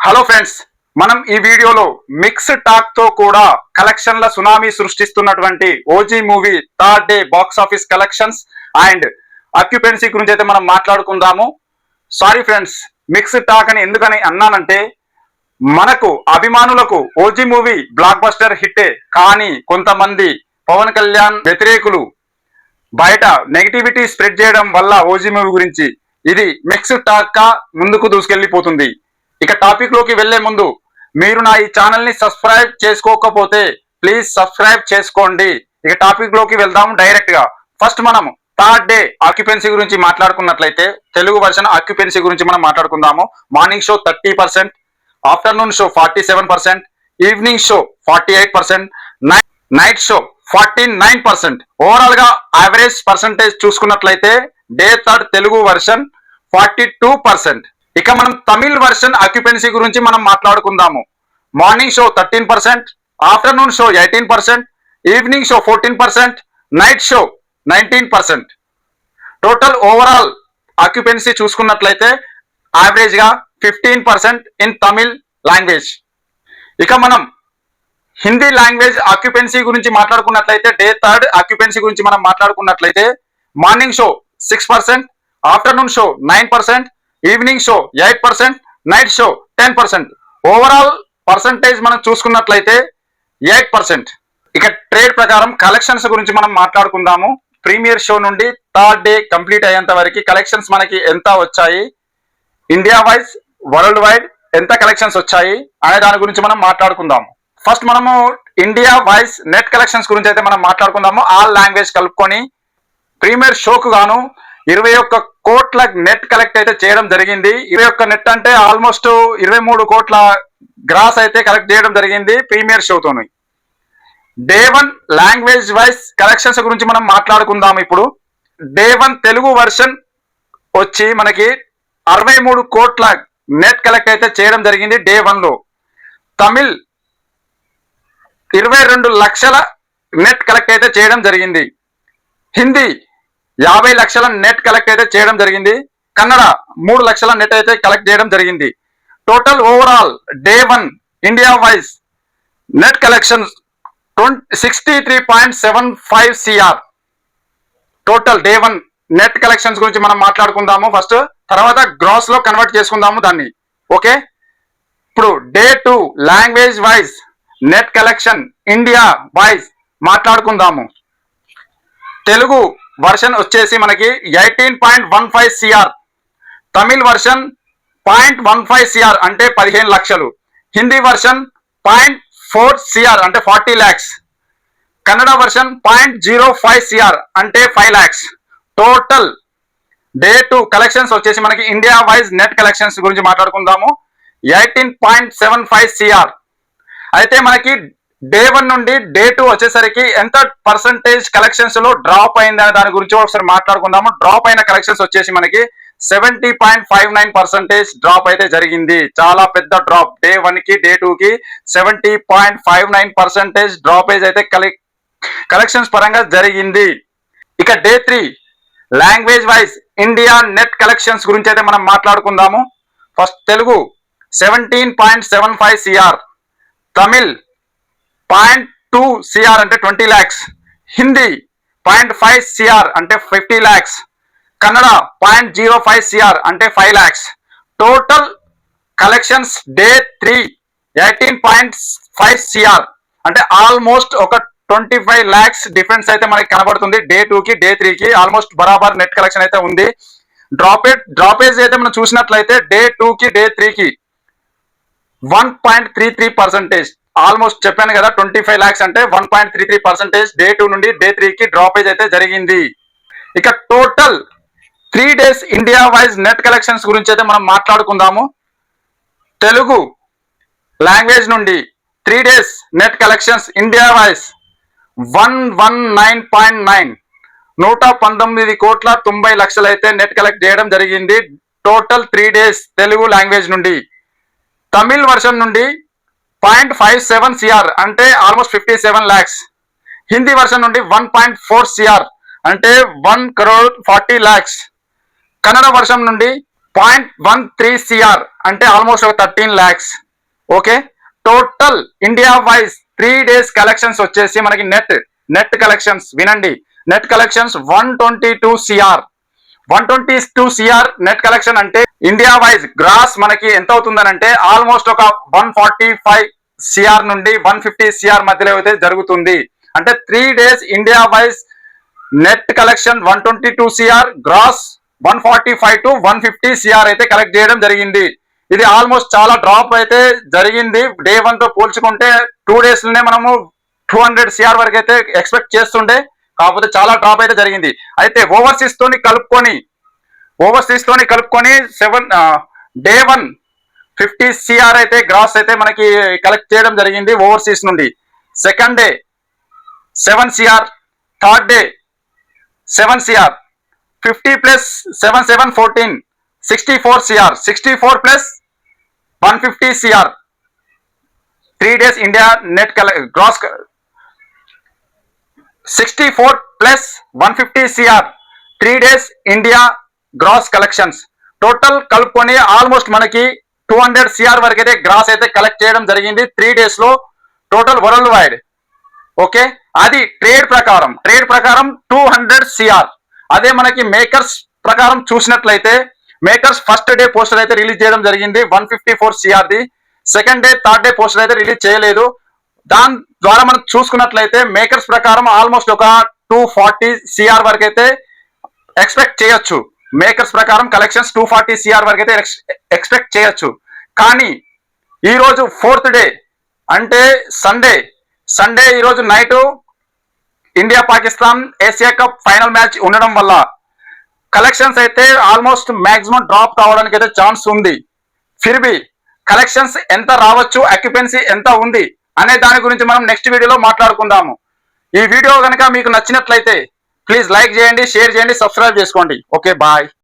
Hello friends, మనం ఈ వీడియోలో మిక్స్డ్ టాక్ తో కూడా కలెక్షన్ల సునామీ సృష్టిస్తున్నటువంటి OG movie third day box office collections and occupancy గురించి అయితే మనం మాట్లాడుకుందాము. సారీ ఫ్రెండ్స్, మిక్స్డ్ టాక్ అని ఎందుకని అన్నానంటే మనకు అభిమానులకు ఓజీ మూవీ బ్లాక్ బస్టర్ హిట్టే, కానీ కొంతమంది పవన్ కళ్యాణ్ వ్యతిరేకులు బయట నెగిటివిటీ స్ప్రెడ్ చేయడం వల్ల ఓజీ మూవీ గురించి ఇది మిక్స్డ్ టాక్ గా ముందుకు దూసుకెళ్లిపోతుంది. ఇక టాపిక్ లోకి వెళ్లే ముందు మీరు నా ఈ ఛానల్ ని సబ్స్క్రైబ్ చేసుకోకపోతే ప్లీజ్ సబ్స్క్రైబ్ చేసుకోండి. ఇక టాపిక్ లోకి వెళ్దాం డైరెక్ట్ గా. ఫస్ట్ మనం థర్డ్ డే ఆక్యుపెన్సీ గురించి మాట్లాడుకున్నట్లయితే తెలుగు వర్షన్ ఆక్యుపెన్సీ గురించి మనం మాట్లాడుకుందాము. Morning show 30%, afternoon show 47%, evening show 48%, night show 49%. Overall గా యావరేజ్ పర్సంటేజ్ చూసుకున్నట్లయితే డే థర్డ్ తెలుగు వర్షన్ 42%. ఇక మనం తమిళ్ వర్షన్ ఆక్యుపెన్సీ గురించి మనం మాట్లాడుకుందాము. Morning show 13%, afternoon show 18%, evening show 14%, night show 19%. Total overall occupancy చూసుకున్నట్లయితే యావరేజ్ గా 15% ఇన్ తమిళ్ లాంగ్వేజ్. ఇక మనం హిందీ లాంగ్వేజ్ ఆక్యుపెన్సీ గురించి మాట్లాడుకున్నట్లయితే డే థర్డ్ ఆక్యుపెన్సీ గురించి మనం మాట్లాడుకున్నట్లయితే morning show 6%, afternoon show 9%, evening show 8%, night show 10%. Overall percentage మనం చూసుకున్నట్లయితే 8%. ఇక ట్రేడ్ ప్రకారం కలెక్షన్స్ గురించి మనం మాట్లాడుకుందాము. ప్రీమియర్ షో నుండి థర్డ్ డే కంప్లీట్ అయ్యేంత వరకు కలెక్షన్స్ మనకి ఎంత వచ్చాయి, ఇండియా వైజ్ వరల్డ్ వైడ్ ఎంత కలెక్షన్స్ వచ్చాయి అనే దాని గురించి మనం మాట్లాడుకుందాము. ఫస్ట్ మనము ఇండియా వైజ్ నెట్ కలెక్షన్స్ గురించి అయితే మనం మాట్లాడుకుందాము. ఆల్ లాంగ్వేజ్ కలుపుకొని ప్రీమియర్ షోకు గాను 21 కోట్ల నెట్ కలెక్ట్ అయితే చేయడం జరిగింది. 21 నెట్ అంటే ఆల్మోస్ట్ 23 కోట్ల గ్రాస్ అయితే కలెక్ట్ చేయడం జరిగింది ప్రీమియర్ షోతోని. Day one language wise collections గురించి మనం మాట్లాడుకుందాం. ఇప్పుడు డే వన్ తెలుగు వర్షన్ వచ్చి మనకి 63 కోట్ల నెట్ కలెక్ట్ అయితే చేయడం జరిగింది డే వన్ లో. తమిళ్ 22 లక్షల నెట్ కలెక్ట్ అయితే చేయడం జరిగింది. హిందీ 50 లక్షల నెట్ కలెక్ట్ అయితే చేయడం జరిగింది. కన్నడ 3 లక్షల నెట్ అయితే కలెక్ట్ చేయడం జరిగింది. Total overall day one India wise net collection 63.75 CR. Total day one net collections గురించి మనం మాట్లాడుకుందాము ఫస్ట్, తర్వాత గ్రాస్ లో కన్వర్ట్ చేసుకుందాము దాన్ని. ఓకే, ఇప్పుడు day two language wise net collection India wise మాట్లాడుకుందాము. తెలుగు వర్షన్ వచ్చేసి మనకి 18.15 CR, తమిళ్ వర్షన్ 0.15 CR అంటే 15 లక్షలు, హిందీ వర్షన్ 0.4 CR అంటే 40 lakhs, కన్నడ వర్షన్ 0.05 CR అంటే 5 lakhs. Total day two collections వచ్చేసి మనకి ఇండియా వైజ్ నెట్ కలెక్షన్స్ గురించి మాట్లాడుకుందాము 18.75 CR. అయితే మనకి డే వన్ నుండి డే టూ వచ్చేసరికి ఎంత పర్సంటేజ్ కలెక్షన్స్ లో డ్రాప్ అయింది అనే దాని గురించి ఒకసారి మాట్లాడుకుందాము. డ్రాప్ అయిన కలెక్షన్స్ వచ్చేసి మనకి 70.59% డ్రాప్ అయితే జరిగింది. చాలా పెద్ద డ్రాప్. డే వన్ కి డే టూ కి 70.59% డ్రాపేజ్ అయితే కలెక్షన్స్ పరంగా జరిగింది. ఇక day three language wise India net collections గురించి అయితే మనం మాట్లాడుకుందాము. First Telugu 17.75 CR, Tamil 0.2 CR అంటే 20 lakhs, హిందీ 0.5 CR అంటే 50 lakhs, కన్నడ 0.05 CR అంటే 5 lakhs. Total collections day three 18.5 CR అంటే ఆల్మోస్ట్ ఒక 25 lakhs డిఫరెన్స్ అయితే మనకి కనబడుతుంది. డే టూ కి డే త్రీ కి ఆల్మోస్ట్ బరాబర్ నెట్ కలెక్షన్ అయితే ఉంది. డ్రాపేజ్ అయితే మనం చూసినట్లయితే డే టూ కి డే త్రీ కి 1.33%. ఆల్మోస్ట్ చెప్పాను కదా 25 lakhs అంటే 1.33% డే టూ నుండి డే త్రీ కి డ్రాపేజ్ అయితే జరిగింది. ఇక total 3 days India wise net collections గురించి అయితే మనం మాట్లాడుకుందాము. తెలుగు లాంగ్వేజ్ నుండి 3 days net collections India wise 119.9 119 కోట్ల 90 లక్షలు అయితే నెట్ కలెక్ట్ చేయడం జరిగింది టోటల్ 3 days తెలుగు లాంగ్వేజ్ నుండి. తమిళ్ వర్షన్ నుండి 0.57 CR అంటే ఆల్మోస్ట్ 57 lakhs, హిందీ వర్షన్ నుండి 1.4 CR అంటే 1 crore 40 lakhs, కన్నడ వర్షన్ నుండి 0.13 CR అంటే ఆల్మోస్ట్ ఒక 13 lakhs. Okay, total India wise 3 days collections వచ్చేసి మనకి నెట్ కలెక్షన్స్ వినండి, net collections 122 CR. 122 CR net collection అంటే ఇండియా వైజ్ గ్రాస్ మనకి ఎంత అవుతుందనంటే ఆల్మోస్ట్ ఒక 145 CR నుండి 150 CR మధ్యలో అయితే జరుగుతుంది. అంటే 3 days India wise net collection 122 CR, gross 145 to 150 CR అయితే కలెక్ట్ చేయడం జరిగింది. ఇది ఆల్మోస్ట్ చాలా డ్రాప్ అయితే జరిగింది. డే 1 తో పోల్చుకుంటే 2 days లోనే మనము 200 CR వరకు అయితే ఎక్స్పెక్ట్ చేస్తుండే, కాకపోతే చాలా డ్రాప్ అయితే జరిగింది. అయితే ఓవర్సీస్ తోని కలుపుకొని డే 1 50 CR అయితే గ్రాస్ అయితే మనకి కలెక్ట్ చేయడం జరిగింది ఓవర్సీస్ నుండి. Second day 7 CR, third day 7 CR, 50 plus 7 7 14 64 CR, 64 plus 150 CR. 3 days India net gross 64 plus 150 CR 3 days India gross collections total కలుపుకొని ఆల్మోస్ట్ మనకి 200 CR వరకు అయితే గ్రాస్ అయితే కలెక్ట్ చేయడం జరిగింది 3 days లో టోటల్ వరల్డ్ వైడ్. ఓకే, అది ట్రేడ్ ప్రకారం 200 CR. అదే మనకి మేకర్స్ ప్రకారం చూసినట్లయితే మేకర్స్ ఫస్ట్ డే పోస్టర్ అయితే రిలీజ్ చేయడం జరిగింది 154 CR the. Second day third day poster అయితే రిలీజ్ చేయలేదు. దాని ద్వారా మనం చూసుకున్నట్లయితే మేకర్స్ ప్రకారం ఆల్మోస్ట్ ఒక 240 CR వరకు అయితే ఎక్స్పెక్ట్ చేయొచ్చు. మేకర్స్ ప్రకారం కలెక్షన్స్ 240 CR వరకు అయితే ఎక్స్పెక్ట్ చేయొచ్చు. కానీ ఈరోజు 4th డే అంటే సండే ఈరోజు night India Pakistan Asia cup final match ఉండడం వల్ల కలెక్షన్స్ అయితే ఆల్మోస్ట్ మాక్సిమం డ్రాప్ కావడానికి అయితే ఛాన్స్ ఉంది. ఫిర్బీ కలెక్షన్స్ ఎంత రావచ్చు, అక్యుపెన్సీ ఎంత ఉంది అనే దాని గురించి మనం నెక్స్ట్ వీడియోలో మాట్లాడుకుందాము. ఈ వీడియో కనుక మీకు నచ్చినట్లయితే ప్లీజ్ లైక్ చేయండి, షేర్ చేయండి, సబ్స్క్రైబ్ చేసుకోండి. Okay, bye.